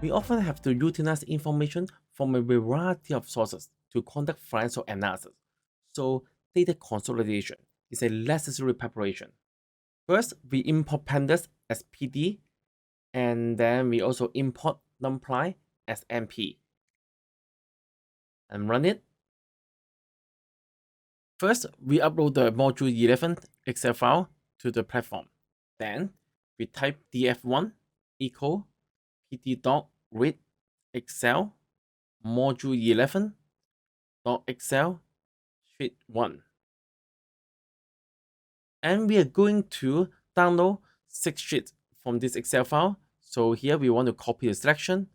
We often have to utilize information from a variety of sources to conduct financial analysis, so data consolidation is a necessary preparation. First, we import pandas as PD, and then we also import numpy as MP and run it. First, we upload the module 11 Excel file to the platform. Then, we type df1 equal pd.read excel module 11.excel sheet 1. And we are going to download 6 sheets from this Excel file. So here we want to copy the selection,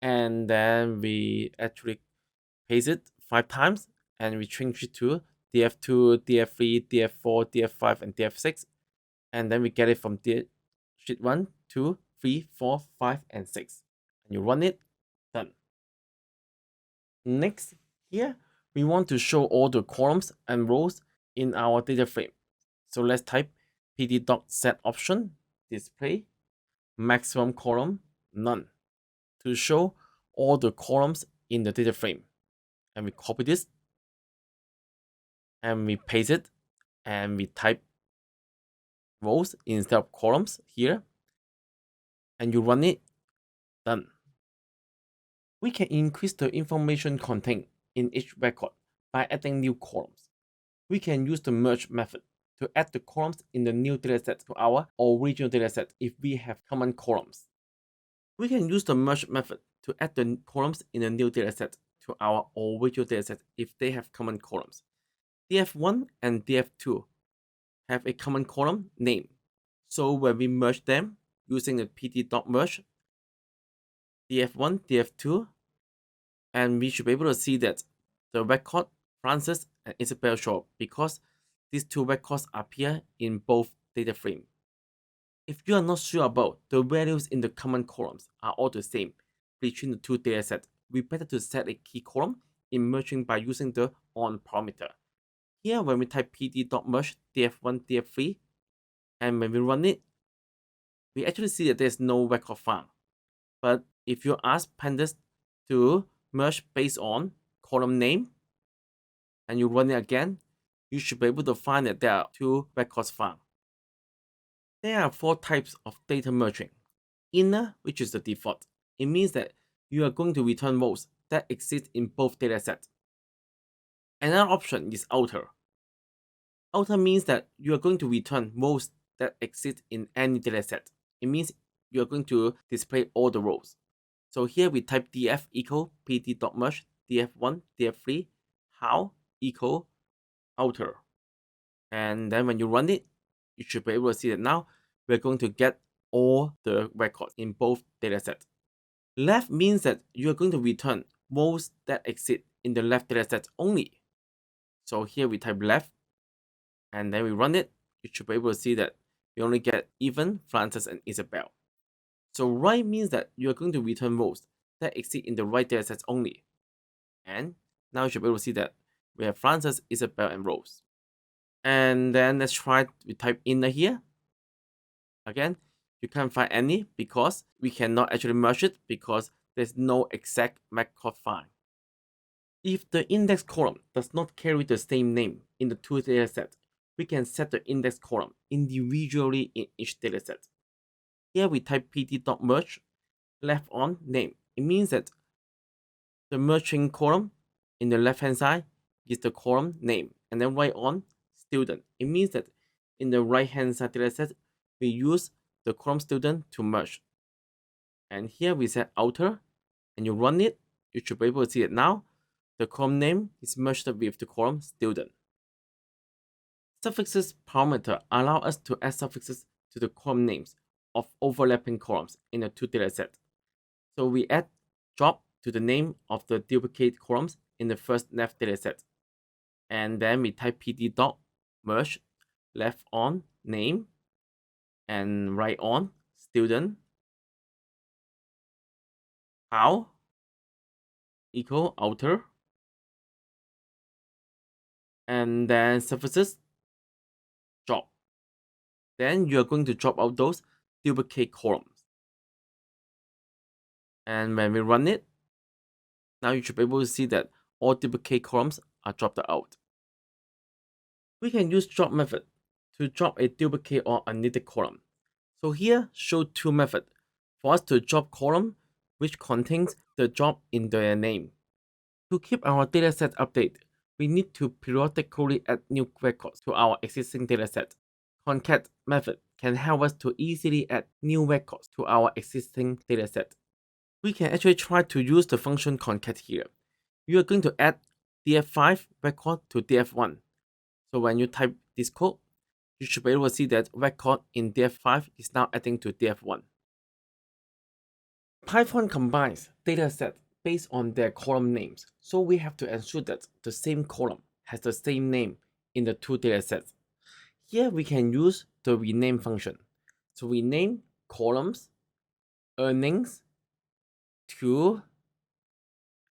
and then we actually paste it 5 times, and we change it to df2, df3, df4, df5, and df6. And then we get it from sheet 1, 2, 3, 4, 5, and 6. And you run it, done. Next, here we want to show all the columns and rows in our data frame. So let's type pd.set option display maximum column none to show all the columns in the data frame. And we copy this and we paste it and we type rows instead of columns here, and you run it, done. We can increase the information contained in each record by adding new columns. We can use the merge method to add the columns in the new dataset to our original dataset if we have common columns. We can use the merge method to add the columns in the new dataset to our original dataset if they have common columns. df1 and df2 have a common column name. So when we merge them using the pd.merge df1, df2, and we should be able to see that the record Francis and Isabel show up because these two records appear in both data frames. If you are not sure about the values in the common columns are all the same between the two datasets, we better to set a key column in merging by using the on parameter. Here, when we type pd.merge df1, df3, and when we run it, we actually see that there's no record found. But if you ask pandas to merge based on column name, and you run it again, you should be able to find that there are 2 records found. There are 4 types of data merging. Inner, which is the default. It means that you are going to return rows that exist in both datasets. Another option is outer. Outer means that you are going to return rows that exist in any dataset. It means you are going to display all the rows. So here we type df equal pd.merge df1, df3, how equal outer. And then when you run it, you should be able to see that now we're going to get all the records in both datasets. Left means that you're going to return rows that exist in the left dataset only. So here we type left, and then we run it. You should be able to see that we only get Evan, Francis, and Isabel. So right means that you're going to return rows that exist in the right datasets only. And now you should be able to see that we have Francis, Isabel, and Rose. And then let's try, we type inner here. Again, you can't find any because we cannot actually merge it because there's no exact record find. If the index column does not carry the same name in the two datasets, we can set the index column individually in each dataset. Here we type pd.merge left on name. It means that the merging column in the left hand side is the column name, and then right on student. It means that in the right hand side dataset, we use the column student to merge. And here we set outer, and you run it, you should be able to see it now. The column name is merged with the column student. Suffixes parameter allow us to add suffixes to the column names of overlapping columns in the two datasets. So we add drop to the name of the duplicate columns in the first left dataset. And then we type pd.merge left on name and right on student how equal outer, and then surfaces drop. Then you're going to drop out those duplicate columns. And when we run it, now you should be able to see that all duplicate columns are dropped out. We can use drop method to drop a duplicate or unneeded column. So here show two methods for us to drop column which contains the drop in their name. To keep our dataset updated, we need to periodically add new records to our existing dataset. Concat method can help us to easily add new records to our existing dataset. We can actually try to use the function concat here. You are going to add df5 record to df1. So when you type this code, you should be able to see that record in df5 is now adding to df1. Python combines datasets based on their column names, so we have to ensure that the same column has the same name in the two datasets. Here we can use the rename function. So rename columns earnings to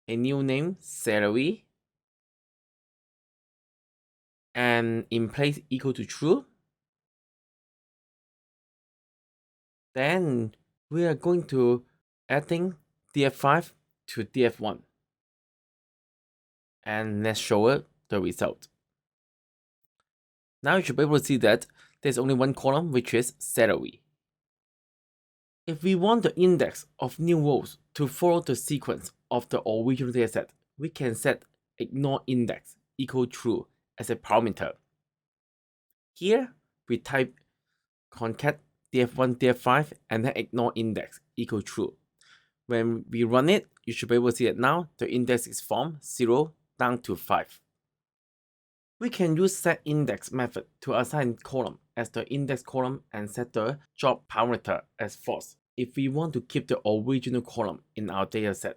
a new name salary and in place equal to true. Then we are going to adding df5 to df1 and let's show it the result. Now you should be able to see that there's only one column, which is salary. If we want the index of new rows to follow the sequence of the original dataset, we can set ignore index equal true as a parameter. Here we type concat df1 df5 and then ignore index equal true. When we run it, you should be able to see that now the index is from 0 down to 5. We can use setIndex method to assign column as the index column and set the drop parameter as false if we want to keep the original column in our dataset.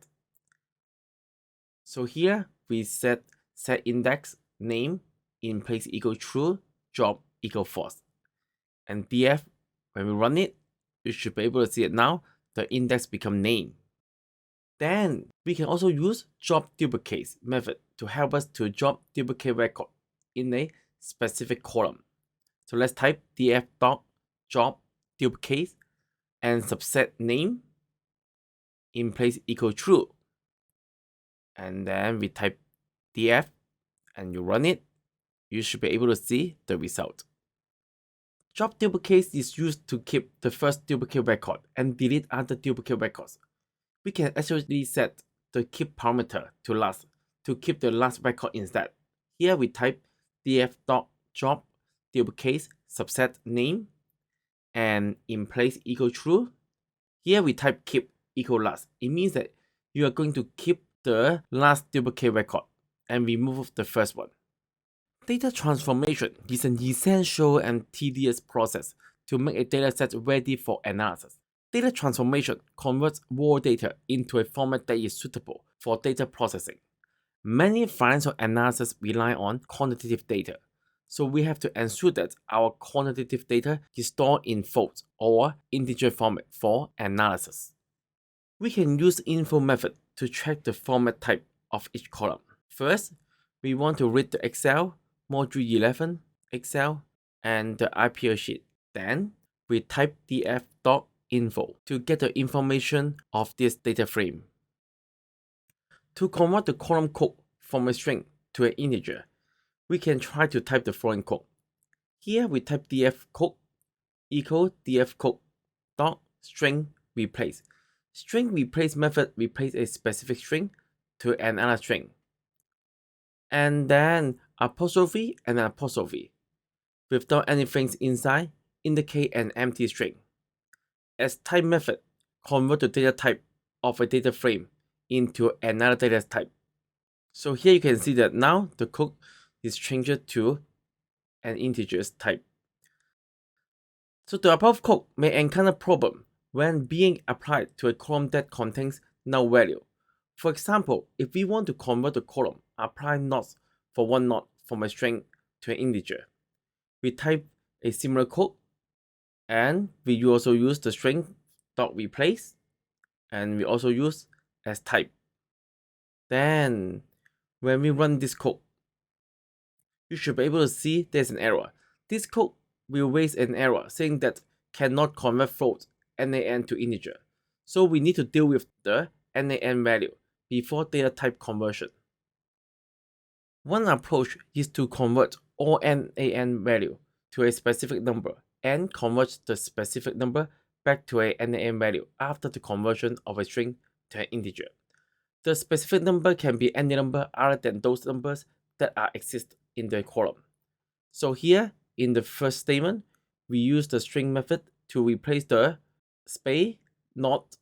So here we set setIndex name in place equal true, drop equal false. And df, when we run it, you should be able to see it now, the index become name. Then we can also use drop duplicates method to help us to drop duplicate record in a specific column. So let's type df.drop duplicate and subset name in place equal true. And then we type df and you run it, you should be able to see the result. Drop duplicate is used to keep the first duplicate record and delete other duplicate records. We can actually set the keep parameter to last to keep the last record instead. Here we type df.drop duplicate subset name and in place equal true. Here we type keep equal last. It means that you are going to keep the last duplicate record and remove the first one. Data transformation is an essential and tedious process to make a dataset ready for analysis. Data transformation converts raw data into a format that is suitable for data processing. Many financial analyses rely on quantitative data, so we have to ensure that our quantitative data is stored in float or integer format for analysis. We can use info method to check the format type of each column. First, we want to read the Excel, Module 11, Excel, and the IPO sheet. Then, we type df.info to get the information of this data frame. To convert the column code from a string to an integer, we can try to type the following code. Here we type df code equal df code dot string replace. String replace method replace a specific string to another string. And then apostrophe and an apostrophe without anything inside indicate an empty string. As type method convert the data type of a data frame into another data type. So here you can see that now the code is changed to an integer type. So the above code may encounter problem when being applied to a column that contains null value. For example, if we want to convert the column, apply not for one not from a string to an integer. We type a similar code and we also use the string dot replace and we also use as type. Then when we run this code, you should be able to see there's an error. This code will raise an error saying that cannot convert float NaN to integer. So we need to deal with the NaN value before data type conversion. One approach is to convert all NaN value to a specific number and convert the specific number back to a NaN value after the conversion of a string to an integer. The specific number can be any number other than those numbers that exist in the column. So here, in the first statement, we use the string method to replace the space not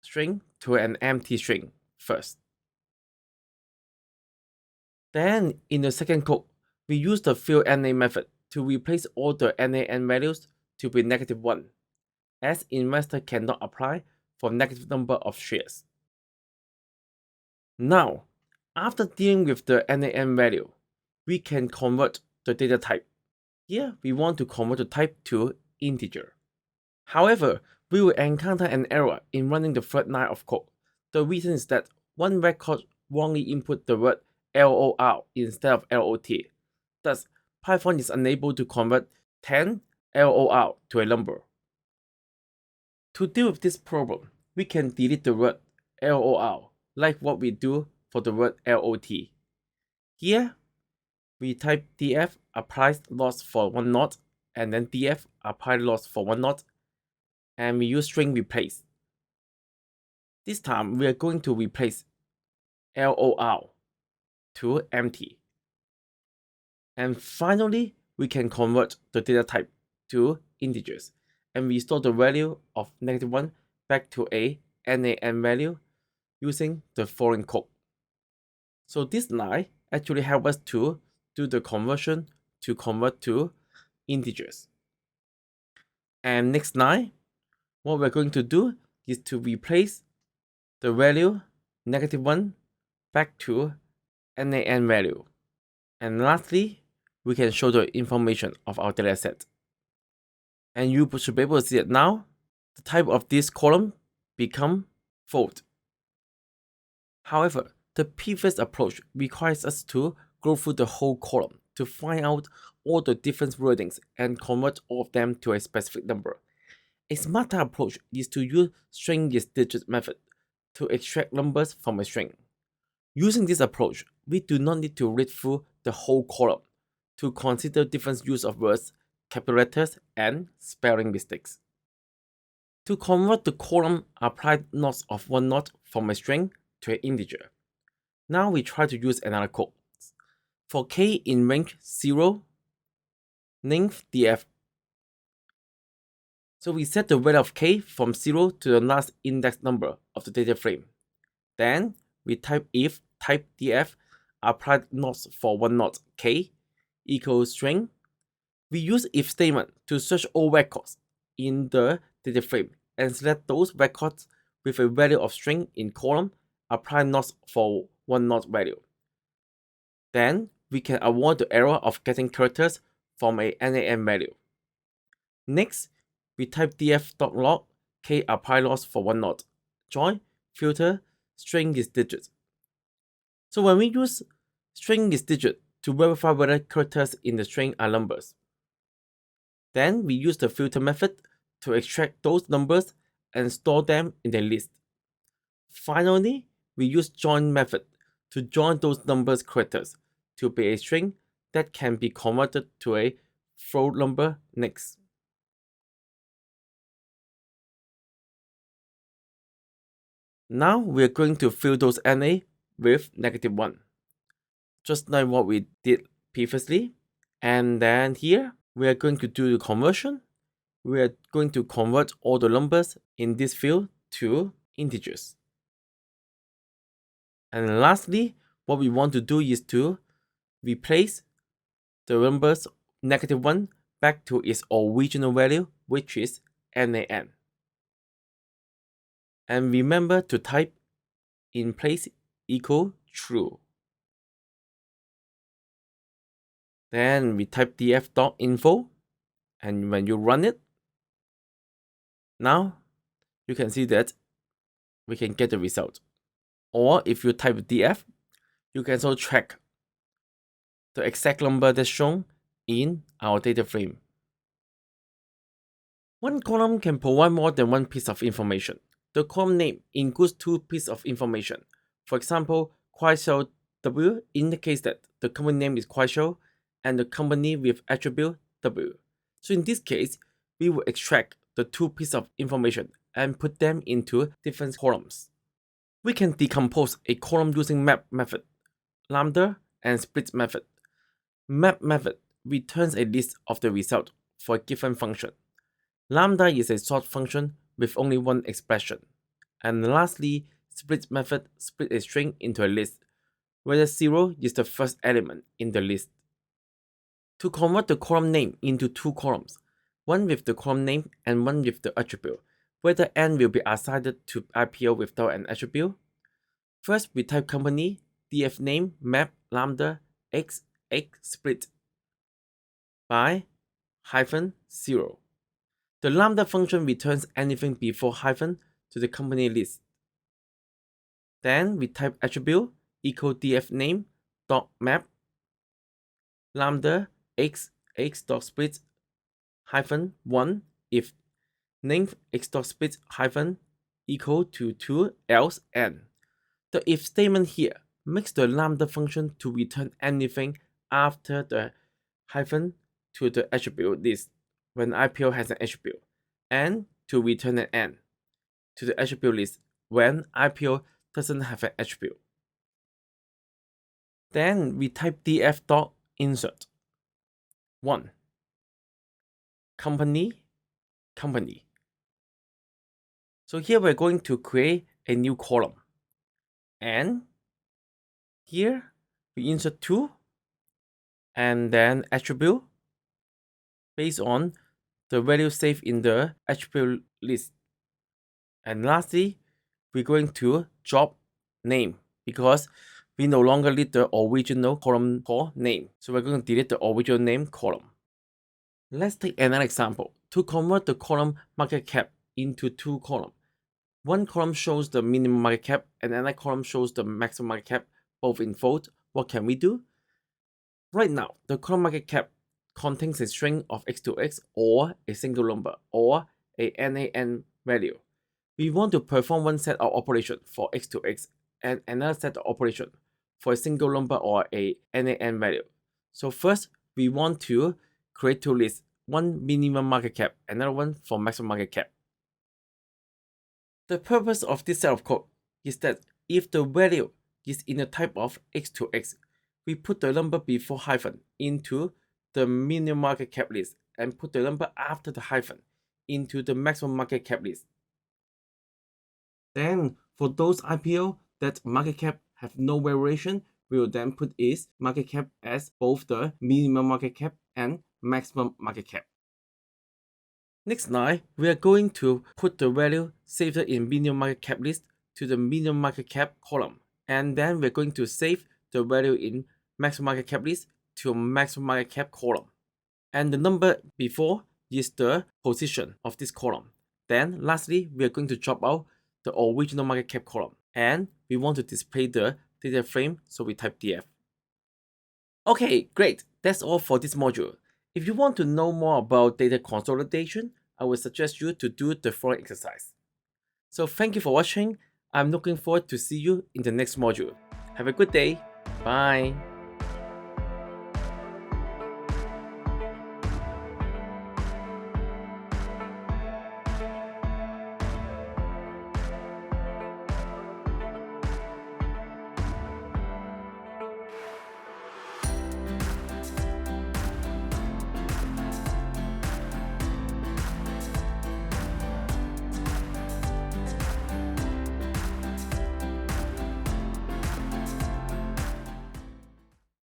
string to an empty string first. Then, in the second code, we use the fillNA method to replace all the NaN values to be -1, as investor cannot apply for negative number of shares. Now, after dealing with the NaN value, we can convert the data type. Here, we want to convert the type to integer. However, we will encounter an error in running the third line of code. The reason is that one record wrongly input the word LOR instead of LOT. Thus, Python is unable to convert 10 LOR to a number. To deal with this problem, we can delete the word LOR, like what we do for the word LOT. Here, we type df applies loss for 1 not, and then df apply loss for 1 not, and we use string replace. This time, we are going to replace LOR to empty. And finally, we can convert the data type to integers, and we store the value of -1 back to a NaN value using the following code. So this line actually helps us to do the conversion to convert to integers. And next line, what we're going to do is to replace the value -1 back to NaN value. And lastly, we can show the information of our dataset. And you should be able to see it now. The type of this column become float. However, the previous approach requires us to go through the whole column to find out all the different wordings and convert all of them to a specific number. A smarter approach is to use string is digit method to extract numbers from a string. Using this approach, we do not need to read through the whole column to consider different use of words, capital letters, and spelling mistakes. To convert the column, apply nots of 1 not from a string to an integer. Now we try to use another code. For k in range 0, length df. So we set the value of k from 0 to the last index number of the data frame. Then we type if type df apply nots for 1 not k equals string. We use if statement to search all records in the data frame and select those records with a value of string in column, apply nots for 1 not value. Then we can avoid the error of getting characters from a NaN value. Next, we type df.log k apply loss for 1 not, join, filter, string is digit. So when we use string is digit to verify whether characters in the string are numbers, then we use the filter method to extract those numbers and store them in the list. Finally, we use join method to join those numbers characters to be a string that can be converted to a float number next. Now we're going to fill those NA with -1, just like what we did previously. And then here, we are going to do the conversion. We are going to convert all the numbers in this field to integers. And lastly, what we want to do is to replace the numbers -1 back to its original value, which is NaN. And remember to type in place equal true. Then we type df.info, and when you run it, now you can see that we can get the result. Or if you type df, you can also track the exact number that's shown in our data frame. One column can provide more than one piece of information. the column name includes two pieces of information. For example, Kuaishou W indicates that the company name is Kuaishou and the company with attribute W. So in this case, we will extract the two pieces of information and put them into different columns. We can decompose a column using map method, lambda, and split method. Map method returns a list of the result for a given function. Lambda is a sort function with only one expression. And lastly, split method split a string into a list, where 0 is the first element in the list. To convert the column name into two columns, one with the column name and one with the attribute, whether n will be assigned to IPO without an attribute. First, we type company, df name, map, lambda, x split by -0. The lambda function returns anything before hyphen to the company list. Then we type attribute equal df name dot map lambda x dot split -1 if name x dot split hyphen equal to 2 else n. The if statement here makes the lambda function to return anything after the hyphen to the attribute list when IPO has an attribute, and to return an n to the attribute list when IPO doesn't have an attribute. Then we type df dot insert 1 company. So here we're going to create a new column, and here we insert 2 and then attribute based on the value saved in the attribute list. And lastly, we're going to drop name because we no longer need the original column called name. So we're going to delete the original name column. Let's take another example. To convert the column market cap into two columns. One column shows the minimum market cap and another column shows the maximum market cap, both in float. What can we do? Right now, the column market cap contains a string of x to x or a single number or a NaN value. We want to perform one set of operation for x to x and another set of operation for a single number or a NaN value. So first, we want to create two lists, one minimum market cap, another one for maximum market cap. The purpose of this set of code is that if the value is in the type of x to x, we put the number before hyphen into the minimum market cap list and put the number after the hyphen into the maximum market cap list. Then for those IPO that market cap have no variation, we will then put its market cap as both the minimum market cap and maximum market cap. Next line, we are going to put the value saved in minimum market cap list to the minimum market cap column, and then we're going to save the value in maximum market cap list to maximum market cap column. And the number before is the position of this column. Then lastly, we are going to drop out the original market cap column, and we want to display the data frame, so we type df. Okay, great. That's all for this module. If you want to know more about data consolidation, I would suggest you to do the following exercise. So thank you for watching. I'm looking forward to see you in the next module. Have a good day. Bye.